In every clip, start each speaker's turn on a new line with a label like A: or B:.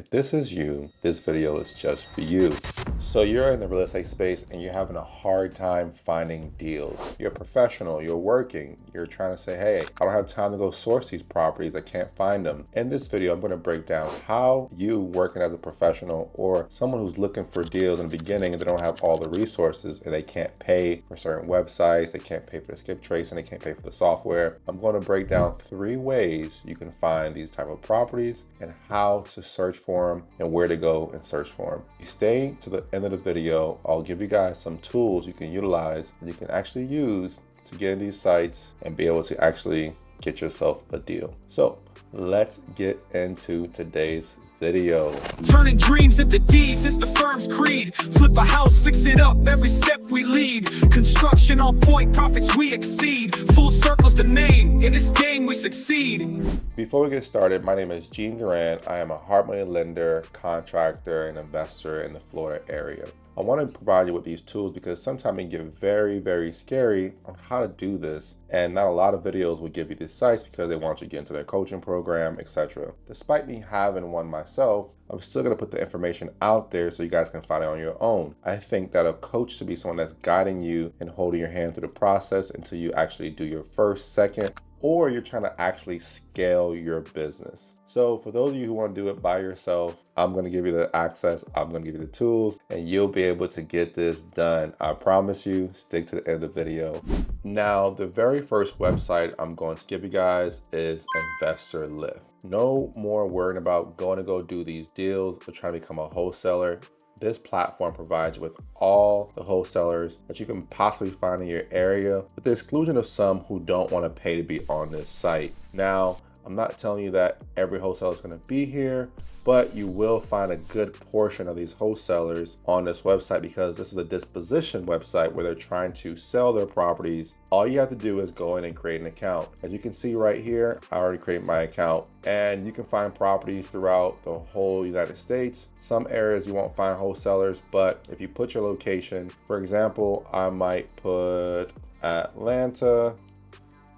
A: If this is you, this video is just for you. So you're in the real estate space and you're having a hard time finding deals. You're a professional, you're working, you're trying to say, hey, I don't have time to go source these properties, I can't find them. In this video, I'm going to break down how you working as a professional or someone who's looking for deals in the beginning and they don't have all the resources and they can't pay for certain websites, they can't pay for the skip trace and they can't pay for the software. I'm going to break down 3 ways you can find these type of properties and how to search for them and where to go and search for them. You stay to the end of the video, I'll give you guys some tools you can utilize and you can actually use to get in these sites and be able to actually get yourself a deal. So let's get into today's video.
B: Turning dreams into deeds is the firm's creed. Flip a house, fix it up, every step we lead. Construction on point, profits we exceed. Full circle's the name, in this game we succeed.
A: Before we get started, my name is Gene Duran. I am a hard money lender, contractor, and investor in the Florida area. I want to provide you with these tools because sometimes it can get very, very scary on how to do this. And not a lot of videos will give you these sites because they want you to get into their coaching program, etc. Despite me having one myself, I'm still going to put the information out there so you guys can find it on your own. I think that a coach should be someone that's guiding you and holding your hand through the process until you actually do your first, second, or you're trying to actually scale your business. So for those of you who want to do it by yourself, I'm going to give you the access, I'm going to give you the tools, and you'll be able to get this done. I promise you, stick to the end of the video. Now, the very first website I'm going to give you guys is InvestorLift. No more worrying about going to go do these deals or trying to become a wholesaler. This platform provides you with all the wholesalers that you can possibly find in your area, with the exclusion of some who don't want to pay to be on this site. Now, I'm not telling you that every wholesaler is going to be here, but you will find a good portion of these wholesalers on this website because this is a disposition website where they're trying to sell their properties. All you have to do is go in and create an account. As you can see right here, I already created my account, and you can find properties throughout the whole United States. Some areas you won't find wholesalers, but if you put your location, for example, I might put Atlanta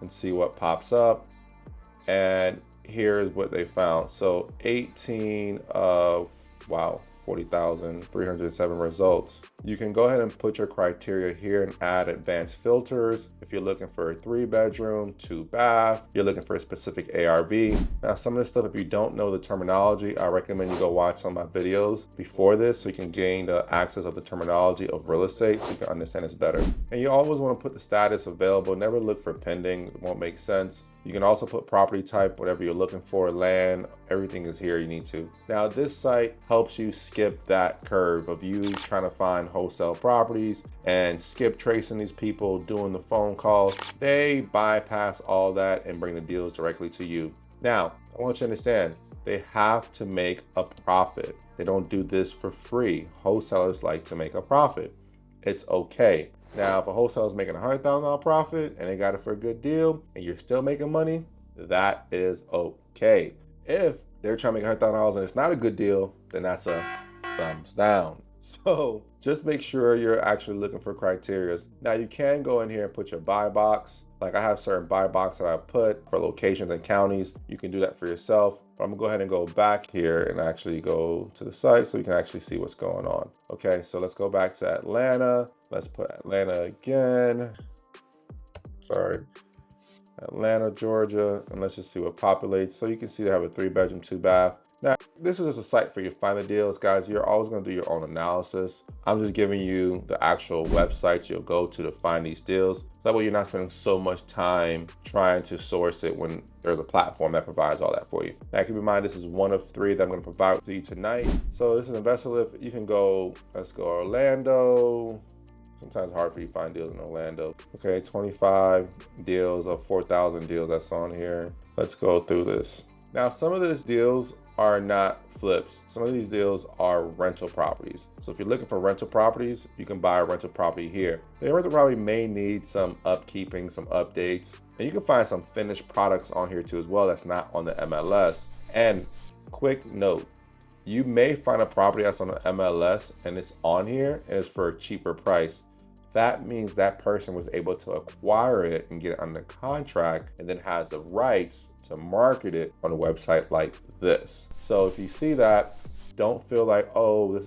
A: and see what pops up. And here's what they found. So 18 of, wow, 40,307 results. You can go ahead and put your criteria here and add advanced filters. If you're looking for a 3-bedroom, 2-bath, you're looking for a specific ARV. Now, some of this stuff, if you don't know the terminology, I recommend you go watch some of my videos before this so you can gain the access of the terminology of real estate so you can understand this better. And you always want to put the status available. Never look for pending, it won't make sense. You can also put property type, whatever you're looking for, land, everything is here you need to. Now, this site helps you skip that curve of you trying to find wholesale properties and skip tracing these people, doing the phone calls. They bypass all that and bring the deals directly to you. Now, I want you to understand, they have to make a profit. They don't do this for free. Wholesalers like to make a profit. It's okay. Now, if a wholesaler is making $100,000 profit and they got it for a good deal and you're still making money, that is okay. If they're trying to make $100,000 and it's not a good deal, then that's a thumbs down. So just make sure you're actually looking for criteria. Now, you can go in here and put your buy box. Like I have certain buy box that I put for locations and counties. You can do that for yourself. But I'm gonna go ahead and go back here and actually go to the site so you can actually see what's going on. Okay, so let's go back to Atlanta. Let's put Atlanta again. Sorry. Atlanta, Georgia, and let's just see what populates. So you can see they have a 3-bedroom, 2-bath. Now, this is just a site for you to find the deals, guys. You're always going to do your own analysis. I'm just giving you the actual websites you'll go to find these deals. So that way you're not spending so much time trying to source it when there's a platform that provides all that for you. Now, keep in mind, this is one of 3 that I'm going to provide to you tonight. So this is InvestorLift. You can go, let's go Orlando. Sometimes it's hard for you to find deals in Orlando. Okay, 25 deals of 4,000 deals that's on here. Let's go through this. Now, some of these deals are not flips. Some of these deals are rental properties. So if you're looking for rental properties, you can buy a rental property here. The rental property may need some upkeeping, some updates, and you can find some finished products on here too as well that's not on the MLS. And quick note, you may find a property that's on the MLS and it's on here and it's for a cheaper price. That means that person was able to acquire it and get it under contract and then has the rights to market it on a website like this. So if you see that, don't feel like, oh,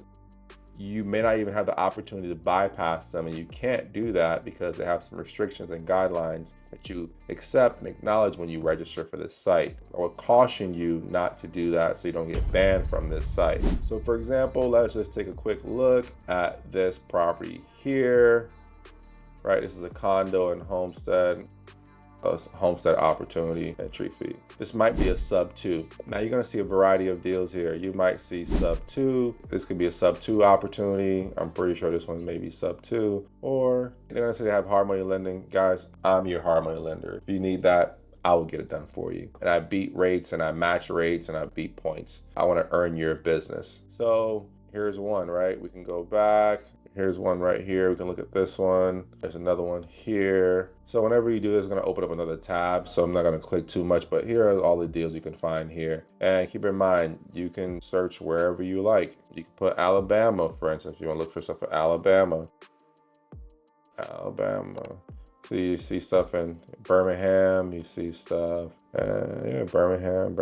A: you may not even have the opportunity to bypass them, and you can't do that because they have some restrictions and guidelines that you accept and acknowledge when you register for this site. I would caution you not to do that so you don't get banned from this site. So for example, let's just take a quick look at this property here, right? This is a condo in Homestead. A homestead opportunity entry fee. This might be a sub 2. Now you're going to see a variety of deals here. You might see sub 2. This could be a sub 2 opportunity. I'm pretty sure this one may be sub 2. Or they're going to say they have hard money lending. Guys, I'm your hard money lender. If you need that, I will get it done for you. And I beat rates and I match rates and I beat points. I want to earn your business. So here's one, right? We can go back. Here's one right here. We can look at this one. There's another one here. So whenever you do this, it's going to open up another tab. So I'm not going to click too much, but here are all the deals you can find here. And keep in mind, you can search wherever you like. You can put Alabama, for instance. If you want to look for stuff for Alabama. So you see stuff in Birmingham. You see stuff, Birmingham,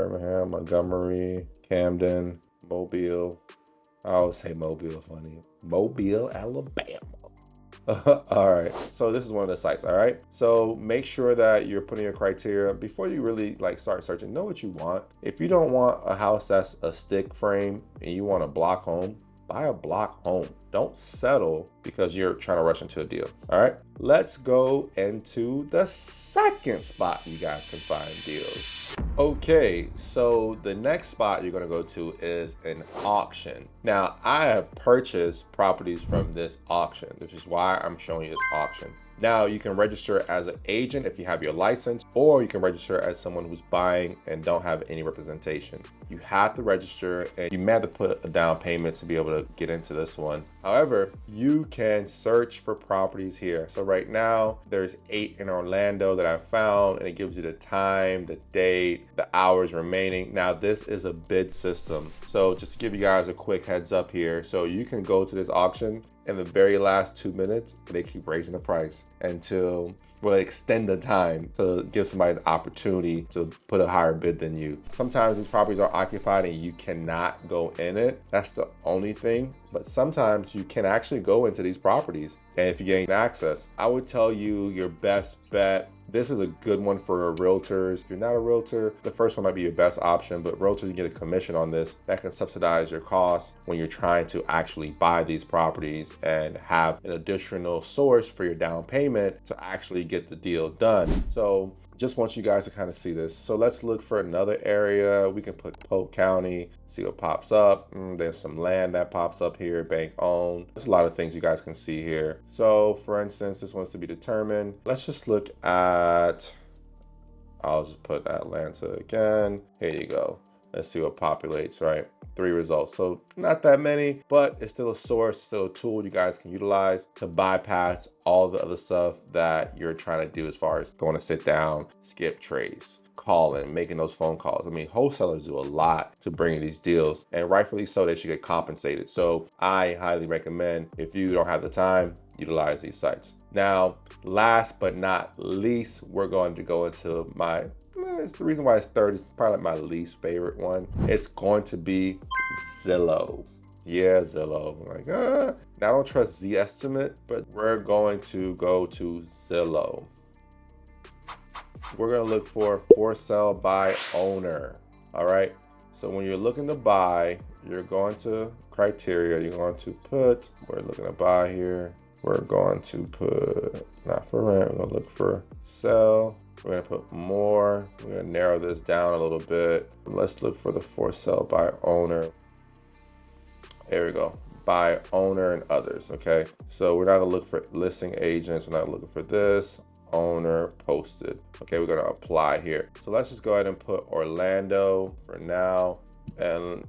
A: Montgomery, Camden, Mobile. I always say Mobile, funny. Mobile, Alabama. All right, so this is one of the sites. All right, so make sure that you're putting your criteria before you really start searching. Know what you want. If you don't want a house that's a stick frame and you want a block home, buy a block home. Don't settle because you're trying to rush into a deal. All right, let's go into the second spot you guys can find deals. Okay, so the next spot you're going to go to is an auction. Now, I have purchased properties from this auction, which is why I'm showing you this auction. Now, you can register as an agent if you have your license, or you can register as someone who's buying and don't have any representation. You have to register, and you may have to put a down payment to be able to get into this one. However, you can search for properties here. So right now, there's 8 in Orlando that I found, and it gives you the time, the date, the hours remaining. Now, this is a bid system. So just to give you guys a quick heads up here, so you can go to this auction in the very last 2 minutes, and they keep raising the price until extend the time to give somebody an opportunity to put a higher bid than you. Sometimes these properties are occupied and you cannot go in it. That's the only thing. But sometimes you can actually go into these properties. And if you gain access, I would tell you your best bet. This is a good one for realtors. If you're not a realtor, the first one might be your best option, but realtors, you get a commission on this that can subsidize your costs when you're trying to actually buy these properties and have an additional source for your down payment to actually get the deal done. So just want you guys to kind of see this. So let's look for another area. We can put Polk County, see what pops up. There's some land that pops up here, bank owned. There's a lot of things you guys can see here. So for instance, this one's to be determined. Let's just look at, I'll just put Atlanta again. Here you go. Let's see what populates, right? 3 results. So not that many, but it's still a source, still a tool you guys can utilize to bypass all the other stuff that you're trying to do as far as going to sit down, skip trace, calling, making those phone calls. I mean, wholesalers do a lot to bring these deals, and rightfully so, they should get compensated. So I highly recommend, if you don't have the time, utilize these sites. Now, last but not least, we're going to go into it's the reason why it's third is probably my least favorite one. It's going to be Zillow. Yeah, Zillow. Now I don't trust Zestimate, but we're going to go to Zillow. We're going to look for sale by owner. All right. So when you're looking to buy, you're going to criteria. You're going to put, we're looking to buy here. We're going to put not for rent. We're going to look for sell. We're going to put more. We're going to narrow this down a little bit. Let's look for the for sale by owner. There we go. By owner and others. Okay. So we're not going to look for listing agents. We're not looking for this. Owner posted. Okay. We're going to apply here. So let's just go ahead and put Orlando for now. And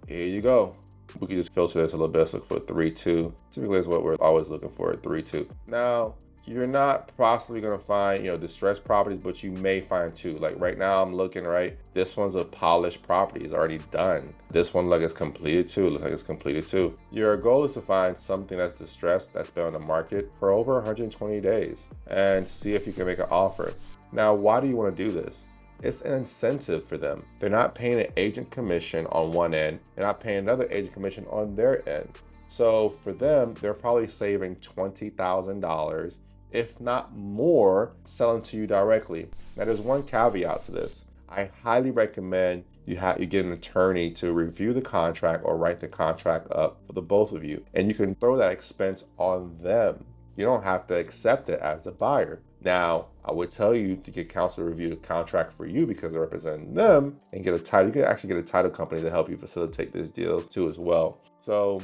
A: here you go. We can just filter this a little bit. Let's look for 3-2. Typically is what we're always looking for, 3-2. Now, you're not possibly going to find, distressed properties, but you may find 2. Like right now I'm looking, right? This one's a polished property. It's already done. This one it's completed too. Looks like it's completed too. Your goal is to find something that's distressed, that's been on the market for over 120 days and see if you can make an offer. Now, why do you want to do this? It's an incentive for them. They're not paying an agent commission on one end. They're not paying another agent commission on their end. So for them, they're probably saving $20,000, if not more, selling to you directly. Now there's one caveat to this. I highly recommend you get an attorney to review the contract or write the contract up for the both of you. And you can throw that expense on them. You don't have to accept it as a buyer. Now, I would tell you to get counsel to review the contract for you because they're representing them, and get a title. You can actually get a title company to help you facilitate these deals too as well. So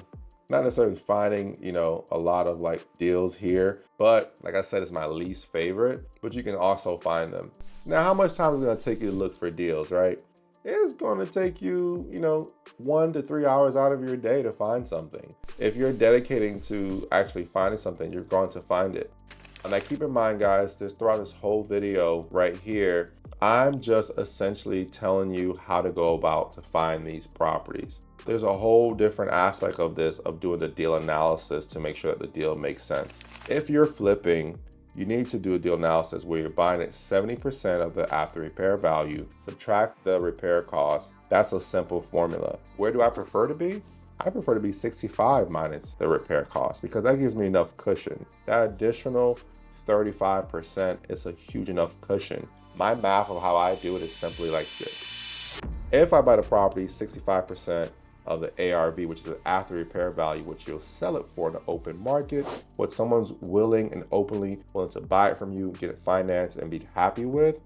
A: not necessarily finding, a lot of like deals here, but like I said, it's my least favorite, but you can also find them. Now, how much time is it going to take you to look for deals, right? It's going to take you, 1 to 3 hours out of your day to find something. If you're dedicating to actually finding something, you're going to find it. And now keep in mind, guys, throughout this whole video right here, I'm just essentially telling you how to go about to find these properties. There's a whole different aspect of this, of doing the deal analysis to make sure that the deal makes sense. If you're flipping, you need to do a deal analysis where you're buying at 70% of the after repair value, subtract the repair costs. That's a simple formula. Where do I prefer to be? I prefer to be 65 minus the repair cost because that gives me enough cushion. That additional 35% is a huge enough cushion. My math of how I do it is simply like this. If I buy the property 65% of the ARV, which is the after repair value, which you'll sell it for in the open market, what someone's willing and openly willing to buy it from you, get it financed and be happy with,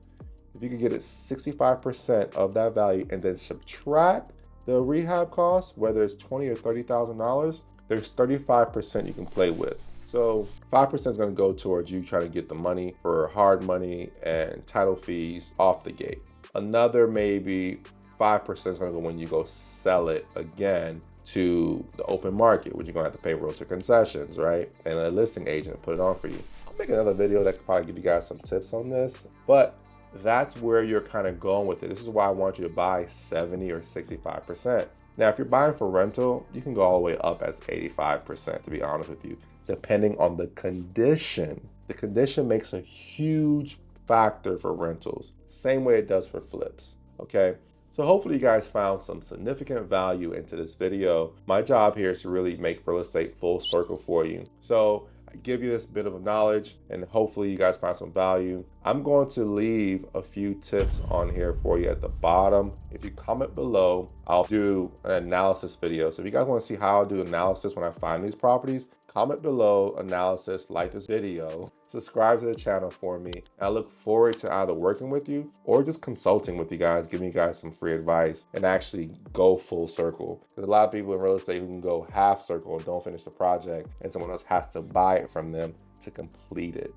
A: if you can get it 65% of that value and then subtract the rehab costs, whether it's $20,000 or $30,000, there's 35% you can play with. So 5% is going to go towards you trying to get the money for hard money and title fees off the gate. Another maybe 5% is going to go when you go sell it again to the open market, which you're going to have to pay realtor concessions, right? And a listing agent put it on for you. I'll make another video that could probably give you guys some tips on this, but that's where you're kind of going with it. This is why I want you to buy 70 or 65%. Now, if you're buying for rental, you can go all the way up as 85%, to be honest with you, depending on the condition. The condition makes a huge factor for rentals, same way it does for flips, okay? So hopefully you guys found some significant value into this video. My job here is to really make real estate full circle for you. So I give you this bit of knowledge and hopefully you guys find some value. I'm going to leave a few tips on here for you at the bottom. If you comment below, I'll do an analysis video. So if you guys want to see how I do analysis when I find these properties, comment below analysis, like this video, subscribe to the channel for me. And I look forward to either working with you or just consulting with you guys, giving you guys some free advice and actually go full circle. There's a lot of people in real estate who can go half circle and don't finish the project and someone else has to buy it from them to complete it.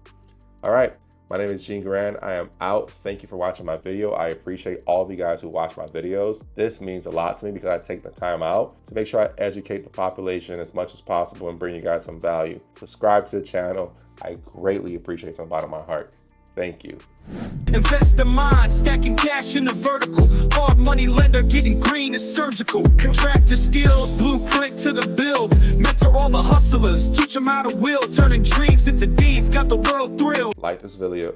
A: All right. My name is Gene Garan. I am out. Thank you for watching my video. I appreciate all of you guys who watch my videos. This means a lot to me because I take the time out to make sure I educate the population as much as possible and bring you guys some value. Subscribe to the channel. I greatly appreciate it from the bottom of my heart. Thank you.
B: Invest the mind, stacking cash in the vertical. Hard money lender, getting green is surgical. Contractor skills, blueprint to the build. Mentor all the hustlers, teach them how to will. Turning dreams into deeds, got the world thrilled.
A: Like this video.